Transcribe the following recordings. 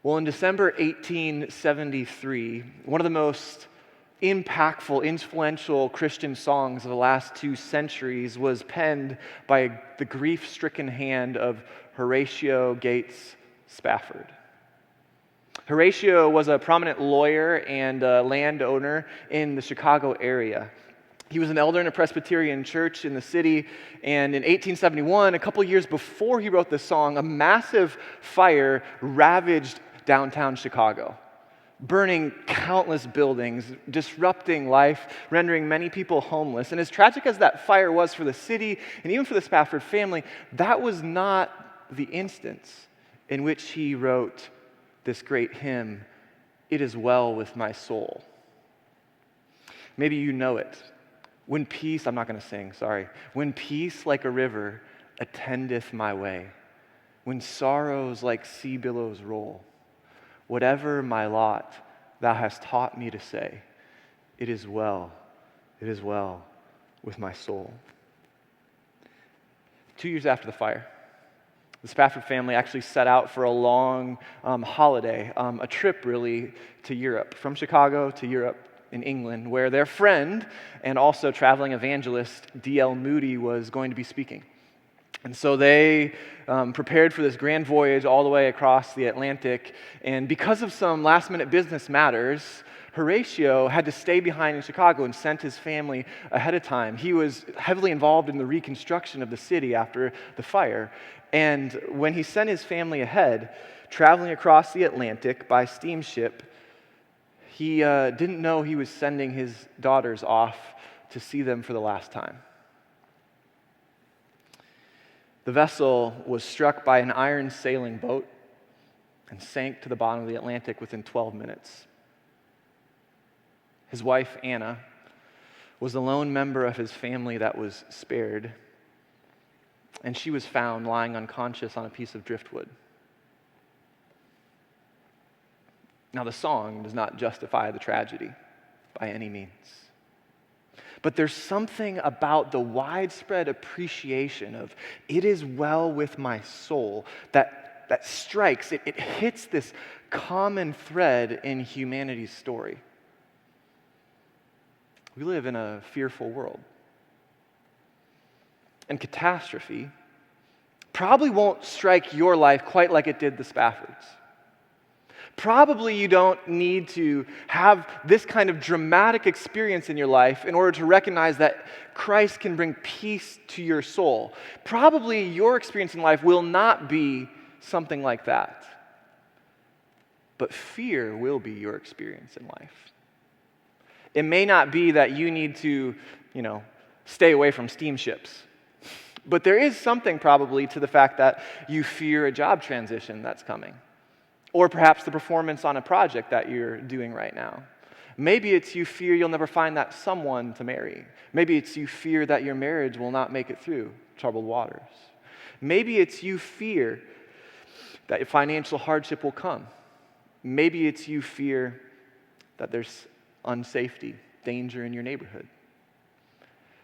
Well, in December 1873, one of the most impactful, influential Christian songs of the last 2 centuries was penned by the grief-stricken hand of Horatio Gates Spafford. Horatio was a prominent lawyer and landowner in the Chicago area. He was an elder in a Presbyterian church in the city, and in 1871, a couple years before he wrote this song, a massive fire ravaged downtown Chicago, burning countless buildings, disrupting life, rendering many people homeless. And as tragic as that fire was for the city and even for the Spafford family, that was not the instance in which he wrote this great hymn, "It Is Well With My Soul." Maybe you know it. When peace, I'm not going to sing, sorry. When peace like a river attendeth my way, when sorrows like sea billows roll, whatever my lot, thou hast taught me to say, it is well with my soul. 2 years after the fire, the Spafford family actually set out for a long holiday, a trip really to Europe, from Chicago to Europe in England, where their friend and also traveling evangelist D.L. Moody was going to be speaking. And so they prepared for this grand voyage all the way across the Atlantic, and because of some last-minute business matters, Horatio had to stay behind in Chicago and sent his family ahead of time. He was heavily involved in the reconstruction of the city after the fire, and when he sent his family ahead, traveling across the Atlantic by steamship, he didn't know he was sending his daughters off to see them for the last time. The vessel was struck by an iron sailing boat and sank to the bottom of the Atlantic within 12 minutes. His wife, Anna, was the lone member of his family that was spared, and she was found lying unconscious on a piece of driftwood. Now, the song does not justify the tragedy by any means. But there's something about the widespread appreciation of "it is well with my soul" that strikes, it hits this common thread in humanity's story. We live in a fearful world. And catastrophe probably won't strike your life quite like it did the Spaffords. Probably you don't need to have this kind of dramatic experience in your life in order to recognize that Christ can bring peace to your soul. Probably your experience in life will not be something like that. But fear will be your experience in life. It may not be that you need to, stay away from steamships. But there is something probably to the fact that you fear a job transition that's coming. Or perhaps the performance on a project that you're doing right now. Maybe it's you fear you'll never find that someone to marry. Maybe it's you fear that your marriage will not make it through troubled waters. Maybe it's you fear that financial hardship will come. Maybe it's you fear that there's unsafety, danger in your neighborhood.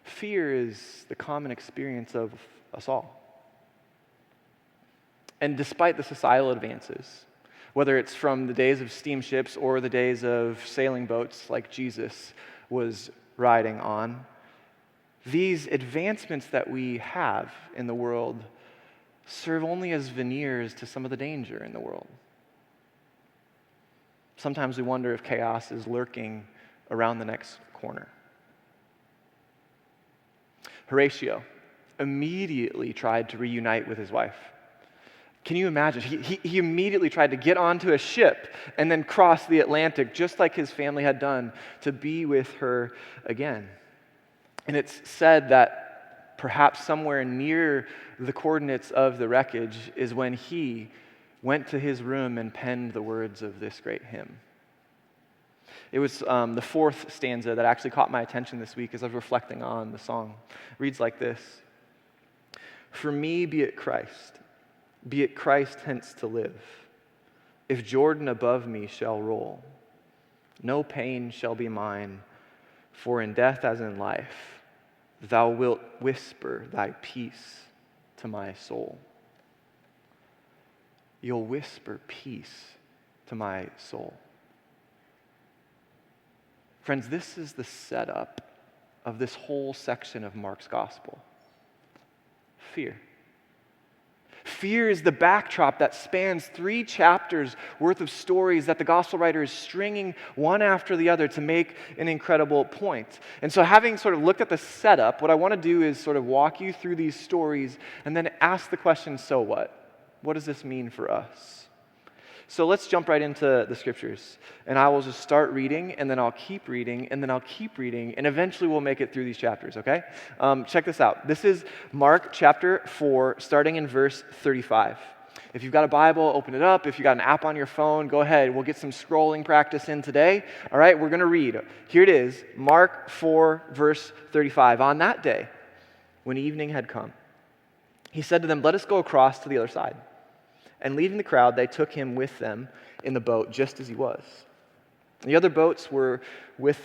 Fear is the common experience of us all. And despite the societal advances, whether it's from the days of steamships or the days of sailing boats like Jesus was riding on, these advancements that we have in the world serve only as veneers to some of the danger in the world. Sometimes we wonder if chaos is lurking around the next corner. Horatio immediately tried to reunite with his wife. Can you imagine? He immediately tried to get onto a ship and then cross the Atlantic, just like his family had done, to be with her again. And it's said that perhaps somewhere near the coordinates of the wreckage is when he went to his room and penned the words of this great hymn. It was the fourth stanza that actually caught my attention this week as I was reflecting on the song. It reads like this: "For me be it Christ hence to live. If Jordan above me shall roll, no pain shall be mine, for in death as in life, thou wilt whisper thy peace to my soul." You'll whisper peace to my soul. Friends, this is the setup of this whole section of Mark's gospel. Fear. Fear is the backdrop that spans 3 chapters worth of stories that the gospel writer is stringing one after the other to make an incredible point. And so, having sort of looked at the setup, what I want to do is sort of walk you through these stories and then ask the question, so what? What does this mean for us? So let's jump right into the scriptures. And I will just start reading, and then I'll keep reading, and then I'll keep reading, and eventually we'll make it through these chapters, okay? Check this out. This is Mark chapter 4, starting in verse 35. If you've got a Bible, open it up. If you've got an app on your phone, go ahead. We'll get some scrolling practice in today. All right, we're going to read. Here it is, Mark 4, verse 35. On that day, when evening had come, he said to them, "Let us go across to the other side." And leaving the crowd, they took him with them in the boat, just as he was. The other boats were with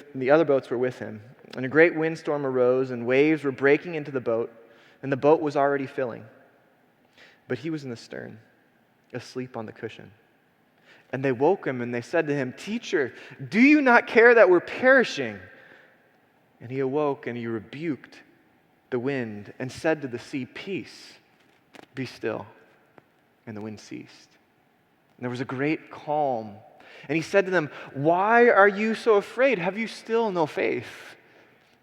him. And a great windstorm arose, and waves were breaking into the boat, and the boat was already filling. But he was in the stern, asleep on the cushion. And they woke him, and they said to him, "Teacher, do you not care that we're perishing?" And he awoke, and he rebuked the wind, and said to the sea, "Peace, be still." And the wind ceased. And there was a great calm. And he said to them, "Why are you so afraid? Have you still no faith?"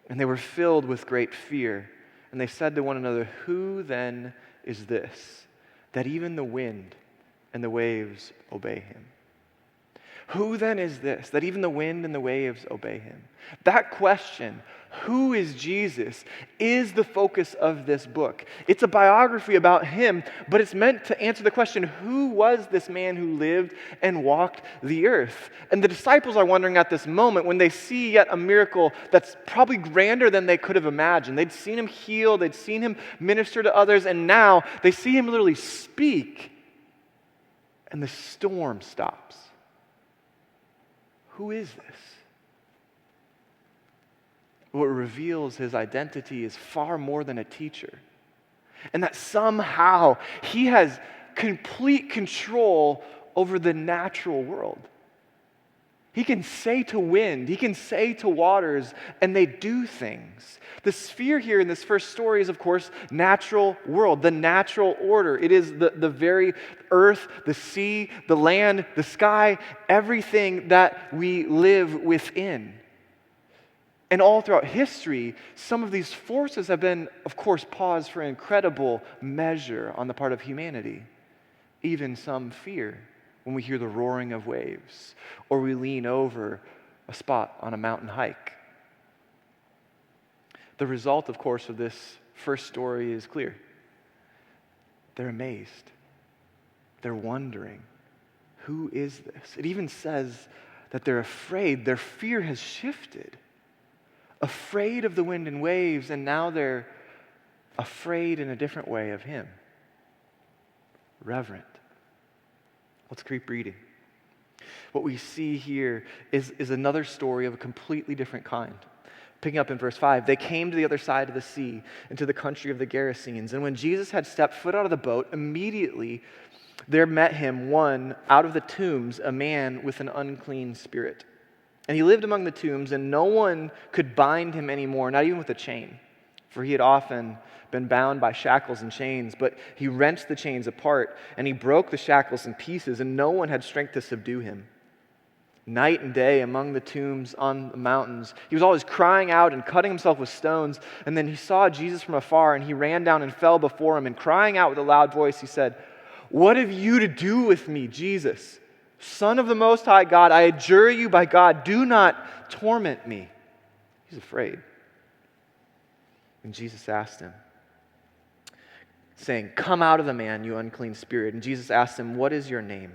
And they were filled with great fear. And they said to one another, "Who then is this, that even the wind and the waves obey him?" Who then is this, that even the wind and the waves obey him? That question, who is Jesus, is the focus of this book. It's a biography about him, but it's meant to answer the question, who was this man who lived and walked the earth? And the disciples are wondering at this moment, when they see yet a miracle that's probably grander than they could have imagined. They'd seen him heal, they'd seen him minister to others, and now they see him literally speak, and the storm stops. Who is this? What reveals his identity is far more than a teacher, and that somehow he has complete control over the natural world. He can say to wind, he can say to waters, and they do things. The sphere here in this first story is, of course, natural world, the natural order. It is the very earth, the sea, the land, the sky, everything that we live within. And all throughout history, some of these forces have been, of course, paused for incredible measure on the part of humanity. Even some fear when we hear the roaring of waves, or we lean over a spot on a mountain hike. The result, of course, of this first story is clear. They're amazed. They're wondering, who is this? It even says that they're afraid. Their fear has shifted. Afraid of the wind and waves, and now they're afraid in a different way of him. Reverent. Let's keep reading. What we see here is another story of a completely different kind. Picking up in verse 5, they came to the other side of the sea, into the country of the Gerasenes. And when Jesus had stepped foot out of the boat, immediately there met him one out of the tombs, a man with an unclean spirit. And he lived among the tombs, and no one could bind him anymore, not even with a chain. For he had often been bound by shackles and chains, but he wrenched the chains apart, and he broke the shackles in pieces, and no one had strength to subdue him. Night and day among the tombs on the mountains, he was always crying out and cutting himself with stones. And then he saw Jesus from afar, and he ran down and fell before him, and crying out with a loud voice, he said, "What have you to do with me, Jesus, Son of the Most High God? I adjure you by God, do not torment me." He's afraid. And Jesus asked him, saying, "Come out of the man, you unclean spirit." And Jesus asked him, "What is your name?"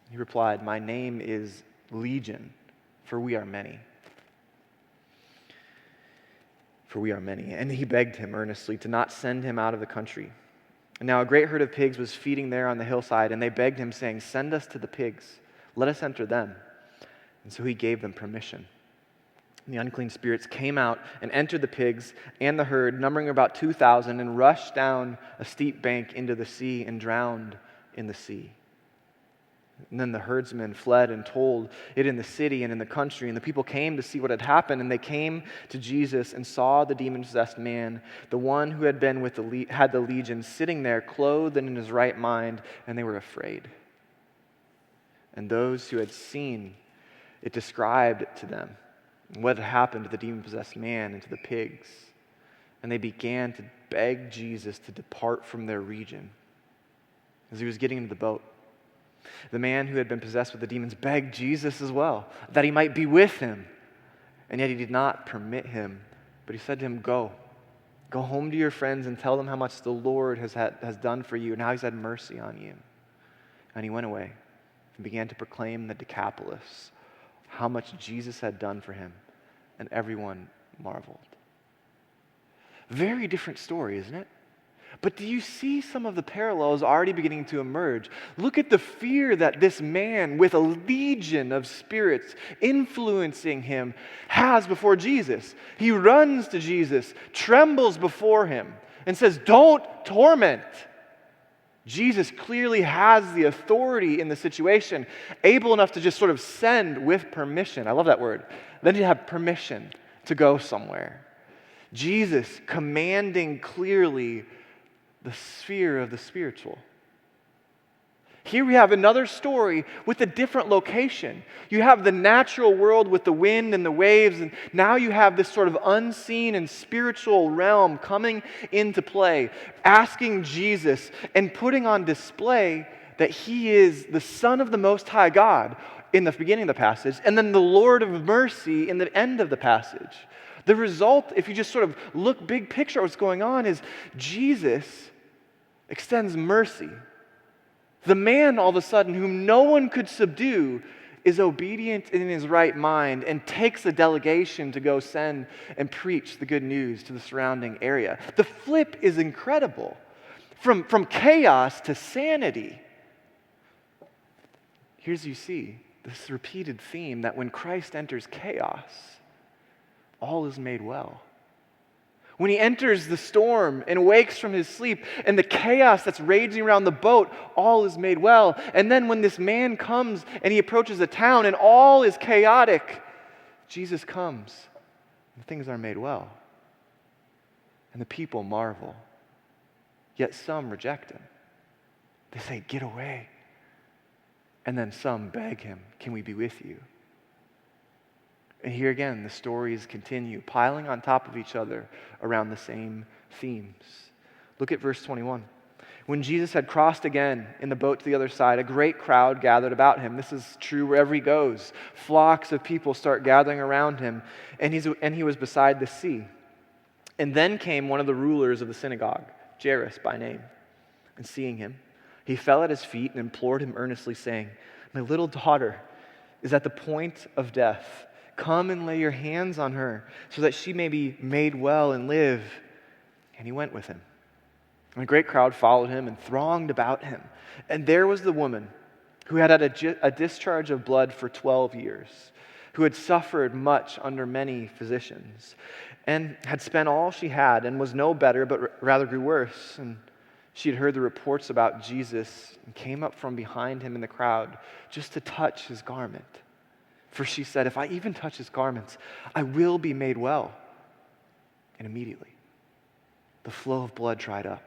He replied, "My name is Legion, for we are many." For we are many. And he begged him earnestly to not send him out of the country. And now a great herd of pigs was feeding there on the hillside, and they begged him, saying, "Send us to the pigs, let us enter them." And so he gave them permission. And the unclean spirits came out and entered the pigs and the herd, numbering about 2,000, and rushed down a steep bank into the sea and drowned in the sea. And then the herdsmen fled and told it in the city and in the country. And the people came to see what had happened. And they came to Jesus and saw the demon-possessed man, the one who had been with had the legion, sitting there, clothed and in his right mind. And they were afraid. And those who had seen it described it to them, what had happened to the demon-possessed man and to the pigs. And they began to beg Jesus to depart from their region. As he was getting into the boat, the man who had been possessed with the demons begged Jesus as well, that he might be with him. And yet he did not permit him, but he said to him, Go home to your friends and tell them how much the Lord has done for you and how he's had mercy on you. And he went away and began to proclaim in the Decapolis how much Jesus had done for him, and everyone marveled. Very different story, isn't it? But do you see some of the parallels already beginning to emerge? Look at the fear that this man with a legion of spirits influencing him has before Jesus. He runs to Jesus, trembles before him, and says, Don't torment. Jesus clearly has the authority in the situation, able enough to just sort of send with permission. I love that word. Then you have permission to go somewhere. Jesus commanding clearly the sphere of the spiritual. Here we have another story with a different location. You have the natural world with the wind and the waves, and now you have this sort of unseen and spiritual realm coming into play, asking Jesus and putting on display that he is the Son of the Most High God in the beginning of the passage, and then the Lord of mercy in the end of the passage. The result, if you just sort of look big picture at what's going on, is Jesus extends mercy. The man, all of a sudden, whom no one could subdue, is obedient in his right mind and takes a delegation to go send and preach the good news to the surrounding area. The flip is incredible. From chaos to sanity. Here's you see this repeated theme that when Christ enters chaos, all is made well. When he enters the storm and wakes from his sleep and the chaos that's raging around the boat, all is made well. And then when this man comes and he approaches a town and all is chaotic, Jesus comes and things are made well. And the people marvel. Yet some reject him. They say, Get away. And then some beg him, Can we be with you? And here again, the stories continue, piling on top of each other around the same themes. Look at verse 21. When Jesus had crossed again in the boat to the other side, a great crowd gathered about him. This is true wherever he goes. Flocks of people start gathering around him, and he was beside the sea. And then came one of the rulers of the synagogue, Jairus by name, and seeing him, he fell at his feet and implored him earnestly, saying, My little daughter is at the point of death. Come and lay your hands on her so that she may be made well and live. And he went with him. And a great crowd followed him and thronged about him. And there was the woman who had a discharge of blood for 12 years, who had suffered much under many physicians, and had spent all she had and was no better, but rather grew worse. And she had heard the reports about Jesus and came up from behind him in the crowd just to touch his garment. For she said, If I even touch his garments, I will be made well. And immediately, the flow of blood dried up.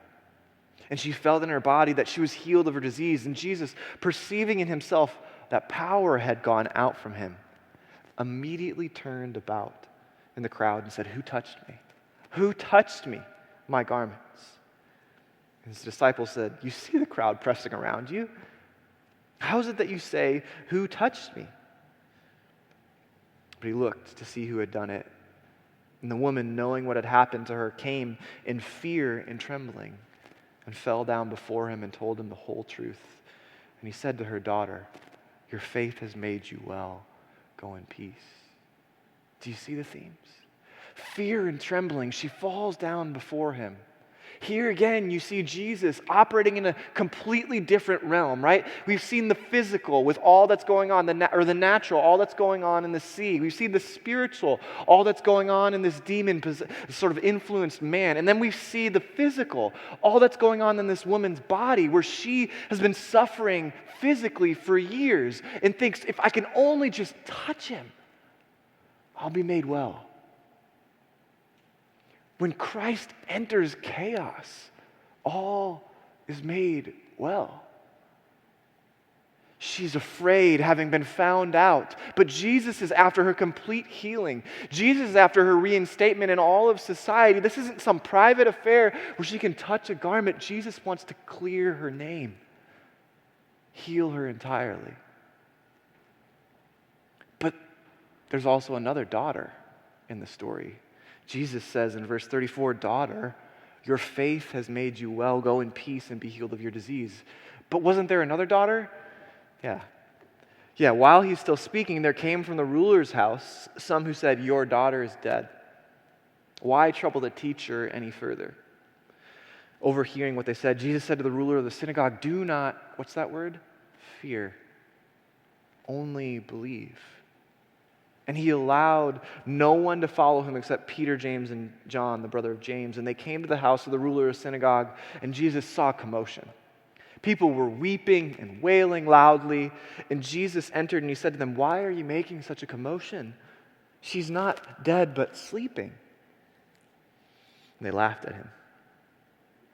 And she felt in her body that she was healed of her disease. And Jesus, perceiving in himself that power had gone out from him, immediately turned about in the crowd and said, Who touched me? Who touched me? My garments. And his disciples said, You see the crowd pressing around you? How is it that you say, Who touched me? But he looked to see who had done it. And the woman, knowing what had happened to her, came in fear and trembling and fell down before him and told him the whole truth. And he said to her, Daughter, your faith has made you well. Go in peace. Do you see the themes? Fear and trembling. She falls down before him. Here again, you see Jesus operating in a completely different realm, right? We've seen the physical with all that's going on, the natural, all that's going on in the sea. We've seen the spiritual, all that's going on in this demon sort of influenced man. And then we see the physical, all that's going on in this woman's body, where she has been suffering physically for years and thinks, if I can only just touch him, I'll be made well. When Christ enters chaos, all is made well. She's afraid, having been found out. But Jesus is after her complete healing. Jesus is after her reinstatement in all of society. This isn't some private affair where she can touch a garment. Jesus wants to clear her name, heal her entirely. But there's also another daughter in the story. Jesus says in verse 34, "Daughter, your faith has made you well. Go in peace and be healed of your disease." But wasn't there another daughter? Yeah, while he's still speaking, there came from the ruler's house some who said, "Your daughter is dead. Why trouble the teacher any further?" Overhearing what they said, Jesus said to the ruler of the synagogue, "Do not," what's that word? "Fear. Only believe." And he allowed no one to follow him except Peter, James, and John, the brother of James. And they came to the house of the ruler of the synagogue, and Jesus saw commotion. People were weeping and wailing loudly, and Jesus entered and he said to them, "Why are you making such a commotion? She's not dead, but sleeping." And they laughed at him.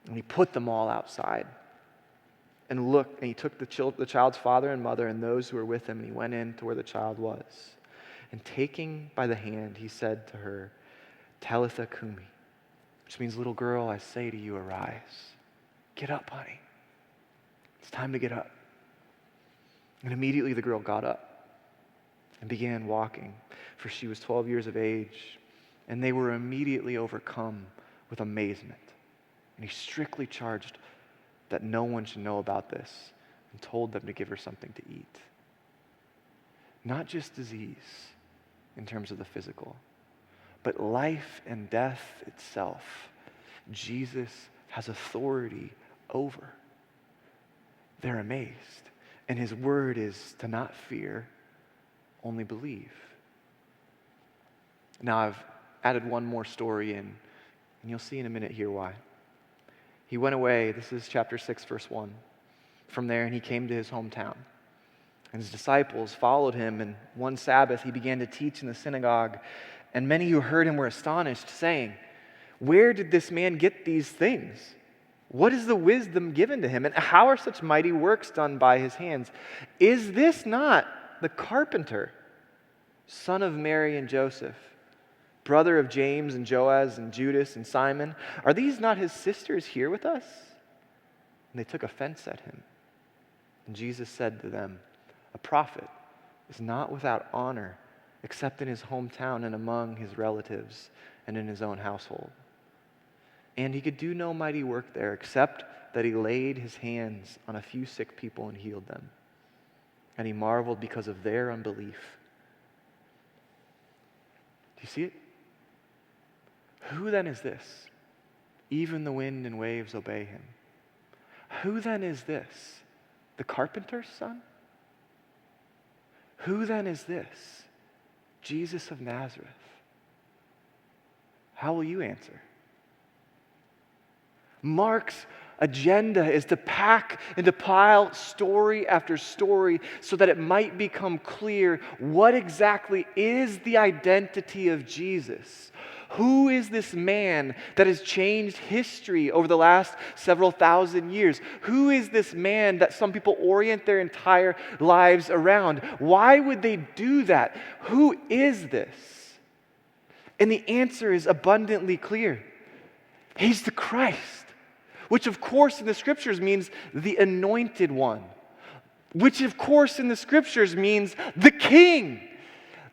And he put them all outside. And he took the child's father and mother and those who were with him, and he went in to where the child was. And taking by the hand, he said to her, "Talitha cumi," which means, "Little girl, I say to you, arise." Get up, honey. It's time to get up. And immediately the girl got up and began walking, for she was 12 years of age. And they were immediately overcome with amazement. And he strictly charged that no one should know about this and told them to give her something to eat. Not just disease in terms of the physical, but life and death itself, Jesus has authority over. They're amazed. And his word is to not fear, only believe. Now I've added one more story in, and you'll see in a minute here why. He went away, this is chapter 6, verse 1. From there, and he came to his hometown. And his disciples followed him, and one Sabbath he began to teach in the synagogue. And many who heard him were astonished, saying, "Where did this man get these things? What is the wisdom given to him? And how are such mighty works done by his hands? Is this not the carpenter, son of Mary and Joseph, brother of James and Joas and Judas and Simon? Are these not his sisters here with us?" And they took offense at him. And Jesus said to them, "A prophet is not without honor except in his hometown and among his relatives and in his own household." And he could do no mighty work there except that he laid his hands on a few sick people and healed them. And he marveled because of their unbelief. Do you see it? Who then is this? Even the wind and waves obey him. Who then is this? The carpenter's son? Who then is this? Jesus of Nazareth. How will you answer? Mark's agenda is to pack and to pile story after story so that it might become clear what exactly is the identity of Jesus. Who is this man that has changed history over the last several thousand years? Who is this man that some people orient their entire lives around? Why would they do that? Who is this? And the answer is abundantly clear. He's the Christ, which of course in the scriptures means the anointed one, which of course in the scriptures means the king.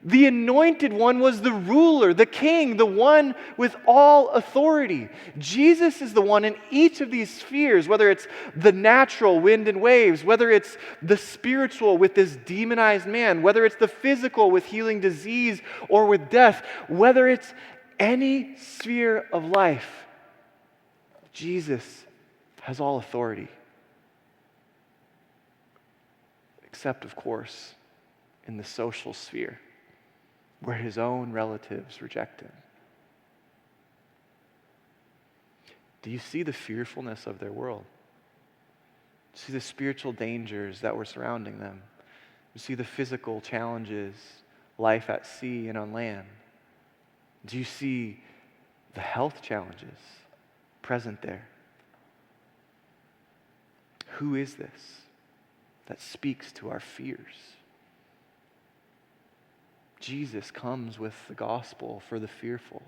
The anointed one was the ruler, the king, the one with all authority. Jesus is the one in each of these spheres, whether it's the natural, wind and waves, whether it's the spiritual with this demonized man, whether it's the physical with healing disease or with death, whether it's any sphere of life. Jesus has all authority. Except, of course, in the social sphere, where his own relatives reject him. Do you see the fearfulness of their world? Do you see the spiritual dangers that were surrounding them? Do you see the physical challenges, life at sea and on land? Do you see the health challenges present there? Who is this that speaks to our fears? Jesus comes with the gospel for the fearful,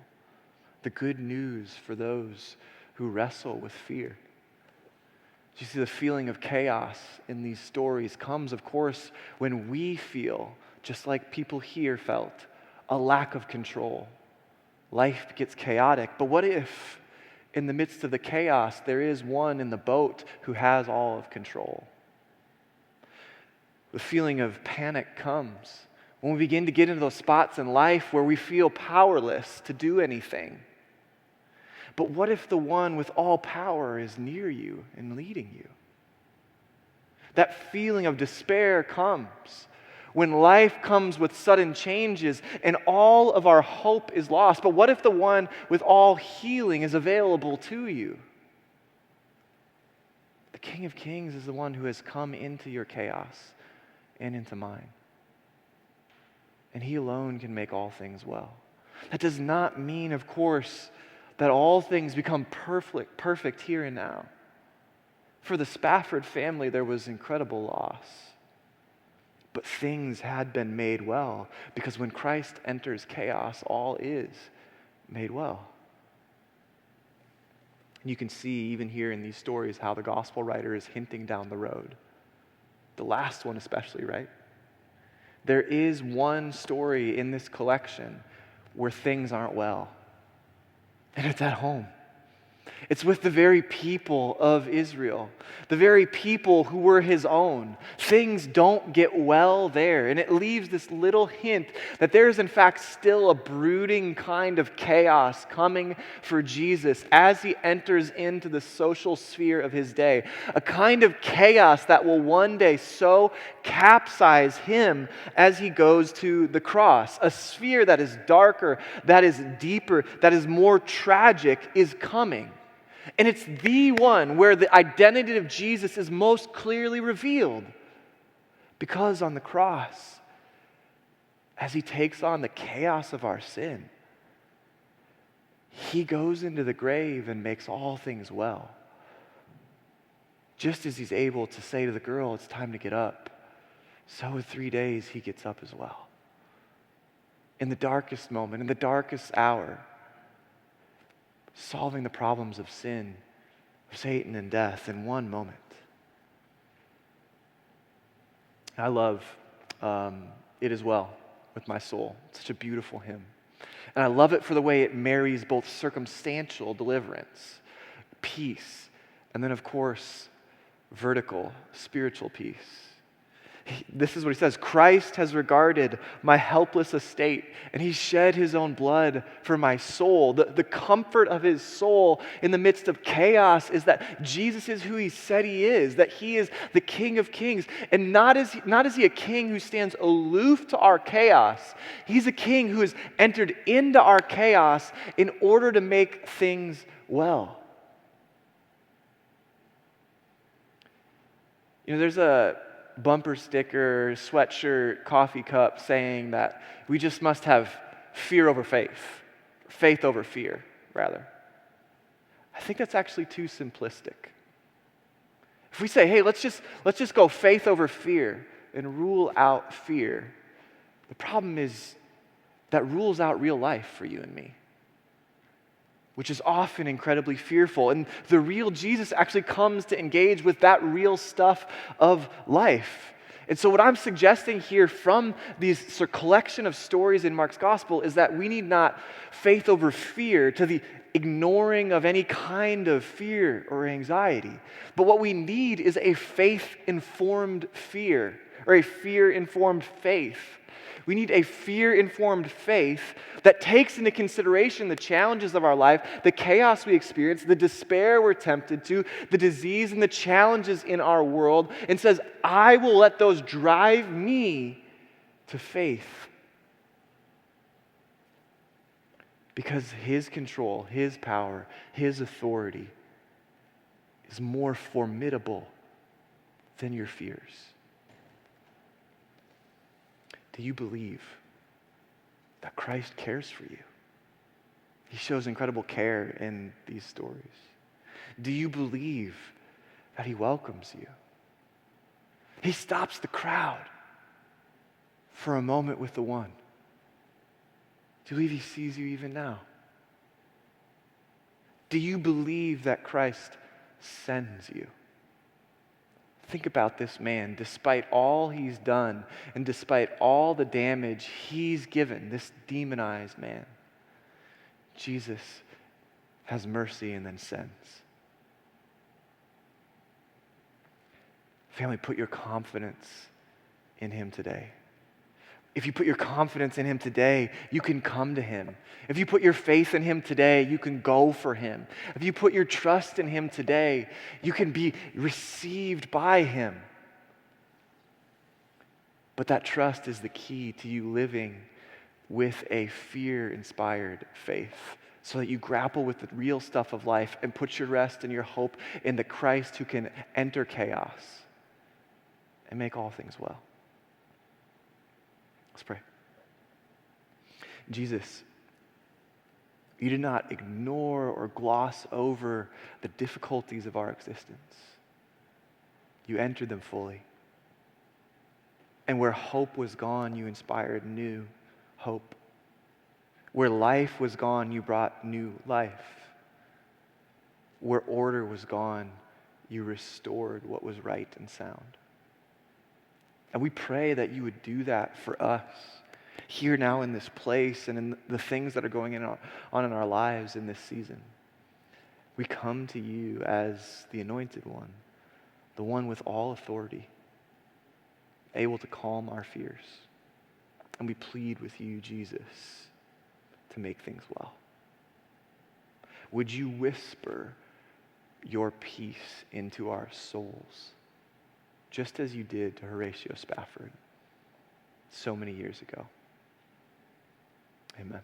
the good news for those who wrestle with fear. You see, the feeling of chaos in these stories comes, of course, when we feel, just like people here felt, a lack of control. Life gets chaotic. But what if, in the midst of the chaos, there is one in the boat who has all of control? The feeling of panic comes when we begin to get into those spots in life where we feel powerless to do anything. But what if the one with all power is near you and leading you? That feeling of despair comes when life comes with sudden changes and all of our hope is lost. But what if the one with all healing is available to you? The King of Kings is the one who has come into your chaos and into mine. And he alone can make all things well. That does not mean, of course, that all things become perfect here and now. For the Spafford family, there was incredible loss. But things had been made well, because when Christ enters chaos, all is made well. And you can see, even here in these stories, how the gospel writer is hinting down the road. The last one especially, right? There is one story in this collection where things aren't well. And it's at home. It's with the very people of Israel, the very people who were his own. Things don't get well there. And it leaves this little hint that there is, in fact, still a brooding kind of chaos coming for Jesus as he enters into the social sphere of his day. A kind of chaos that will one day so capsize him as he goes to the cross. A sphere that is darker, that is deeper, that is more tragic is coming. And it's the one where the identity of Jesus is most clearly revealed. Because on the cross, as he takes on the chaos of our sin, he goes into the grave and makes all things well. Just as he's able to say to the girl, it's time to get up, so in 3 days he gets up as well. In the darkest moment, in the darkest hour, solving the problems of sin, of Satan and death in one moment. I love It Is Well with my soul. It's such a beautiful hymn. And I love it for the way it marries both circumstantial deliverance, peace, and then, of course, vertical, spiritual peace. This is what he says: Christ has regarded my helpless estate, and he shed his own blood for my soul. The comfort of his soul in the midst of chaos is that Jesus is who he said he is, that he is the King of Kings. And not is he a king who stands aloof to our chaos. He's a king who has entered into our chaos in order to make things well. You know, there's a bumper sticker, sweatshirt, coffee cup saying that we just must have fear over faith over fear, rather. I think that's actually too simplistic. If we say, hey, let's just go faith over fear and rule out fear, the problem is that rules out real life for you and me, which is often incredibly fearful. And the real Jesus actually comes to engage with that real stuff of life. And so what I'm suggesting here from these collection of stories in Mark's gospel is that we need not faith over fear to the ignoring of any kind of fear or anxiety. But what we need is a faith-informed fear, or a fear-informed faith. We need a fear-informed faith that takes into consideration the challenges of our life, the chaos we experience, the despair we're tempted to, the disease and the challenges in our world, and says, I will let those drive me to faith. Because His control, His power, His authority is more formidable than your fears. Do you believe that Christ cares for you? He shows incredible care in these stories. Do you believe that He welcomes you? He stops the crowd for a moment with the one. Do you believe He sees you even now? Do you believe that Christ sends you? Think about this man, despite all he's done and despite all the damage he's given, this demonized man, Jesus has mercy and then sends. Family, put your confidence in Him today. If you put your confidence in Him today, you can come to Him. If you put your faith in Him today, you can go for Him. If you put your trust in Him today, you can be received by Him. But that trust is the key to you living with a fear-inspired faith, so that you grapple with the real stuff of life and put your rest and your hope in the Christ who can enter chaos and make all things well. Let's pray. Jesus, you did not ignore or gloss over the difficulties of our existence. You entered them fully. And where hope was gone, you inspired new hope. Where life was gone, you brought new life. Where order was gone, you restored what was right and sound. And we pray that you would do that for us here now in this place and in the things that are going on in our lives in this season. We come to you as the Anointed One, the one with all authority, able to calm our fears. And we plead with you, Jesus, to make things well. Would you whisper your peace into our souls, just as you did to Horatio Spafford so many years ago? Amen.